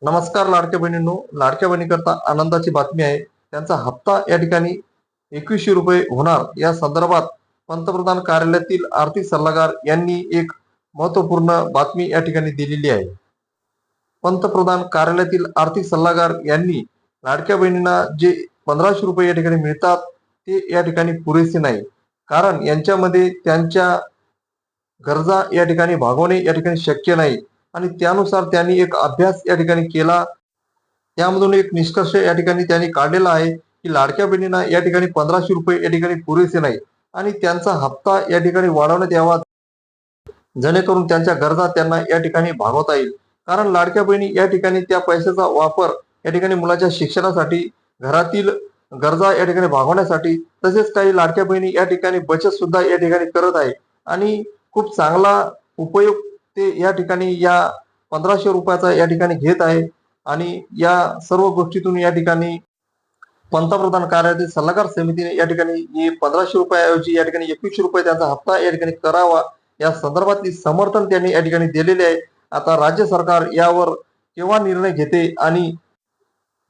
नमस्कार लाडक्या बहिणींनो, लाडक्या बहिणीकरता आनंदाची बातमी आहे. त्यांचा हप्ता या ठिकाणी 2100 रुपये होणार या संदर्भात पंतप्रधान कार्यालयातील आर्थिक सल्लागार यांनी एक महत्वपूर्ण बातमी या ठिकाणी दिलेली आहे. पंतप्रधान कार्यालयातील आर्थिक सल्लागार यांनी लाडक्या बहिणींना जे 1500 रुपये या ठिकाणी मिळतात ते या ठिकाणी पुरेसे नाही. कारण यांच्यामध्ये त्यांच्या गरजा या ठिकाणी भागवणे या ठिकाणी शक्य नाही आणि त्यानुसार त्यांनी एक अभ्यास या ठिकाणी केला. त्यामधून एक निष्कर्ष या ठिकाणी त्यांनी काढलेला आहे की लाडक्या बहिणींना या ठिकाणी 1500 रुपये या ठिकाणी पुरेसे नाही आणि त्यांचा हप्ता या ठिकाणी वाढवण्यात यावा, जेणेकरून त्यांच्या गरजा त्यांना या ठिकाणी भागवता येईल. कारण लाडक्या बहिणी या ठिकाणी त्या पैशाचा वापर या ठिकाणी मुलाच्या शिक्षणासाठी, घरातील गरजा या ठिकाणी भागवण्यासाठी, तसेच काही लाडक्या बहिणी या ठिकाणी बचत सुद्धा या ठिकाणी करत आहे आणि खूप चांगला उपयोग ते या ठिकाणी या 1500 रुपयाचा या ठिकाणी घेत आहे. आणि या सर्व गोष्टीतून या ठिकाणी पंतप्रधान कार्यालयातील सल्लागार समितीने या ठिकाणी ही 1500 रुपयाऐवजी या ठिकाणी 2100 रुपये त्यांचा हप्ता या ठिकाणी करावा या संदर्भातली समर्थन त्यांनी या ठिकाणी दिलेले आहे. आता राज्य सरकार यावर केव्हा निर्णय घेते आणि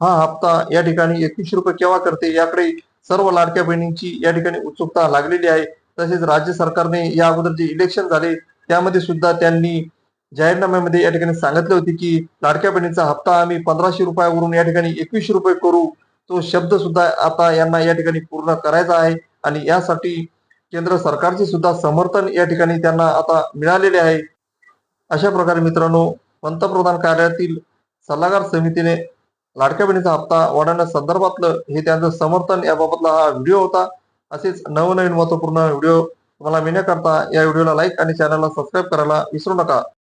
हा हप्ता या ठिकाणी 2100 रुपये केव्हा करते याकडे सर्व लाडक्या बहिणींची या ठिकाणी उत्सुकता लागलेली आहे. तसेच राज्य सरकारने या अगोदर जे इलेक्शन झाले त्यामध्ये सुद्धा त्यांनी जाहीरनाम्यामध्ये या ठिकाणी सांगितले होते की लाडक्या बहिणीचा हप्ता आम्ही 1500 रुपयावरून या ठिकाणी 2100 रुपये करू. तो शब्द सुद्धा आता यांना या ठिकाणी पूर्ण करायचा आहे आणि यासाठी केंद्र सरकारचे सुद्धा समर्थन या ठिकाणी त्यांना आता मिळालेले आहे. अशा प्रकारे मित्रांनो, पंतप्रधान कार्यालयातील सल्लागार समितीने लाडक्या बहिणीचा हप्ता वाढवण्यासंदर्भातलं हे त्यांचं समर्थन याबाबतला हा व्हिडिओ होता. असेच नवनवीन महत्वपूर्ण व्हिडिओ तुम्हाला मिळण्याकरता या व्हिडिओला लाईक आणि चॅनलला सबस्क्राईब करायला विसरू नका.